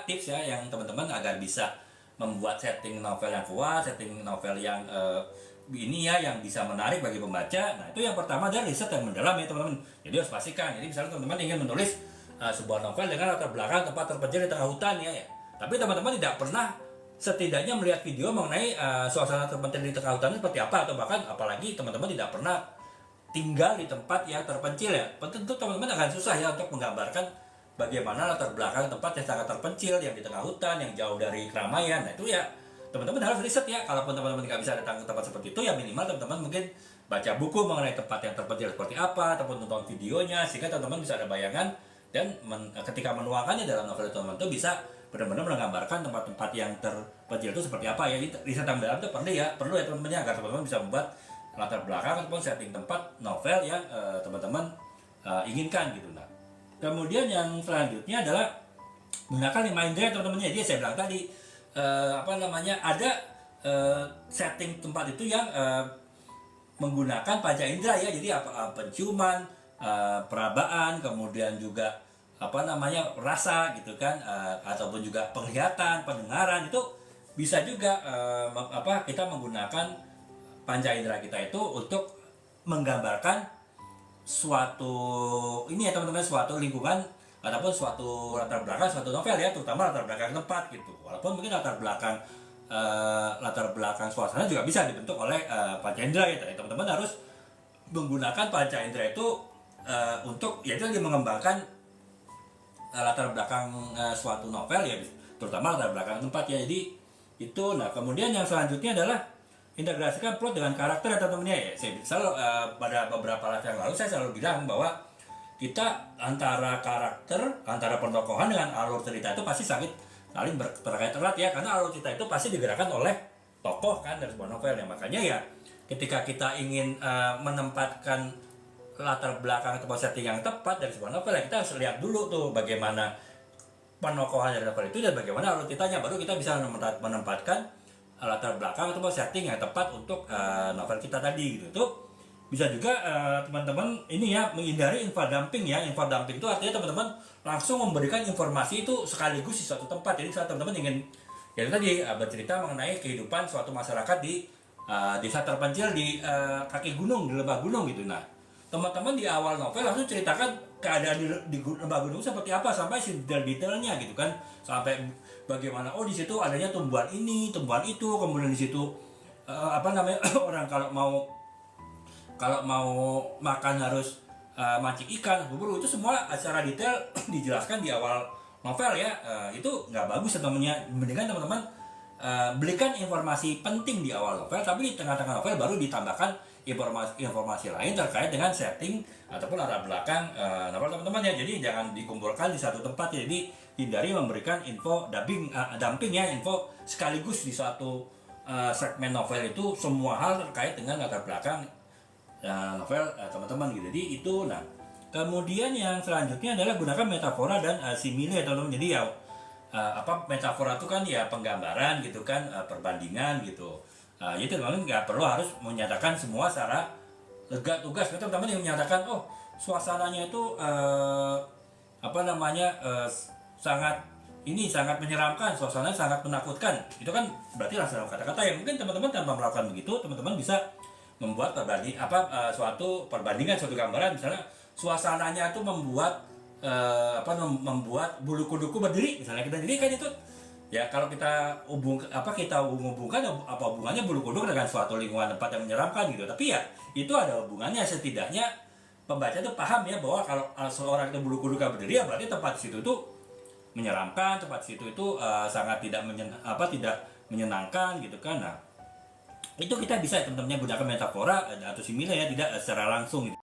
tips ya yang teman-teman agar bisa membuat setting novel yang kuat, setting novel yang ini ya yang bisa menarik bagi pembaca. Nah itu yang pertama adalah riset yang mendalam ya teman-teman. Jadi harus pastikan. Jadi misalnya teman-teman ingin menulis sebuah novel dengan latar belakang tempat terpencil di tengah hutan ya. Tapi teman-teman tidak pernah setidaknya melihat video mengenai suasana terpencil di tengah hutan seperti apa, atau bahkan apalagi teman-teman tidak pernah tinggal di tempat yang terpencil ya. Tentu teman-teman akan susah ya untuk menggambarkan bagaimana latar belakang tempat yang sangat terpencil, yang di tengah hutan, yang jauh dari keramaian. Nah itu ya teman-teman harus riset ya. Kalaupun teman-teman nggak bisa datang ke tempat seperti itu, ya minimal teman-teman mungkin baca buku mengenai tempat yang terpencil seperti apa, ataupun nonton videonya, sehingga teman-teman bisa ada bayangan. Dan ketika menuangkannya dalam novel teman-teman itu bisa benar-benar menggambarkan tempat-tempat yang terpencil itu seperti apa ya. Riset yang dalam itu perlu ya teman-teman ya, agar teman-teman bisa membuat latar belakang ataupun setting tempat novel yang teman-teman inginkan gitu. Nah kemudian yang selanjutnya adalah gunakan 5 indera teman-teman. Jadi saya bilang tadi ada setting tempat itu yang menggunakan panca indera ya. Jadi penciuman, perabaan, kemudian juga rasa gitu kan, ataupun juga penglihatan, pendengaran. Itu bisa juga kita menggunakan panca indera kita itu untuk menggambarkan suatu ini ya teman-teman, suatu lingkungan ataupun suatu latar belakang suatu novel ya, terutama latar belakang tempat gitu. Walaupun mungkin latar belakang suasana juga bisa dibentuk oleh panca indera gitu. Teman-teman harus menggunakan panca indera itu untuk ya itu lagi mengembangkan latar belakang suatu novel ya, terutama latar belakang tempat ya. Jadi itu. Nah kemudian yang selanjutnya adalah integrasikan plot dengan karakter ya teman-teman ya. Saya selalu pada beberapa live yang lalu saya selalu bilang bahwa kita antara karakter, antara pentokohan dengan alur cerita itu pasti saling berkait erat ya, karena alur cerita itu pasti digerakkan oleh tokoh kan dari sebuah novel ya. Makanya ya ketika kita ingin menempatkan latar belakang atau setting yang tepat dari sebuah novel ya, kita harus lihat dulu tuh bagaimana penokohan dari novel itu dan bagaimana alur ceritanya, baru kita bisa menempatkan latar belakang atau setting yang tepat untuk novel kita tadi gitu. Tuh bisa juga teman-teman ini ya menghindari infodumping ya. Infodumping itu artinya teman-teman langsung memberikan informasi itu sekaligus di suatu tempat. Jadi saat teman-teman ingin ya tadi bercerita mengenai kehidupan suatu masyarakat di desa terpencil di kaki gunung, di lembah gunung gitu. Nah teman-teman di awal novel langsung ceritakan keadaan di lembah gunung seperti apa sampai detail-detailnya gitu kan, sampai bagaimana di situ adanya tumbuhan ini, tumbuhan itu, kemudian di situ orang kalau mau makan harus mancing ikan, berburu, itu semua secara detail dijelaskan di awal novel ya. Itu nggak bagus teman-temannya. Mendingan teman-teman berikan informasi penting di awal novel, tapi di tengah-tengah novel baru ditambahkan informasi lain terkait dengan setting ataupun latar belakang novel teman-teman ya. Jadi jangan dikumpulkan di satu tempat ya. Jadi hindari memberikan info dumping ya, info sekaligus di satu segmen novel itu semua hal terkait dengan latar belakang novel teman-teman gitu. Jadi itu. Nah kemudian yang selanjutnya adalah gunakan metafora dan simile teman-teman. Jadi ya metafora itu kan ya penggambaran gitu kan, perbandingan gitu. Itu teman-teman nggak perlu harus menyatakan semua secara lega tugas. Teman-teman yang menyatakan suasananya itu sangat menyeramkan, suasananya sangat menakutkan. Itu kan berarti langsung kata-kata yang mungkin teman-teman tanpa melakukan begitu, teman-teman bisa membuat suatu perbandingan, suatu gambaran. Misalnya suasananya itu membuat bulu kuduku berdiri misalnya, kita jadi kan itu ya kalau kita hubungkan apa hubungannya bulu kuduk dengan suatu lingkungan tempat yang menyeramkan gitu. Tapi ya itu ada hubungannya, setidaknya pembaca itu paham ya bahwa kalau seorang itu bulu kuduk berdiri ya berarti tempat situ itu menyeramkan, tempat situ itu sangat tidak menyenangkan gitu kan. Nah itu kita bisa teman-temannya gunakan metafora atau simile ya, tidak secara langsung gitu.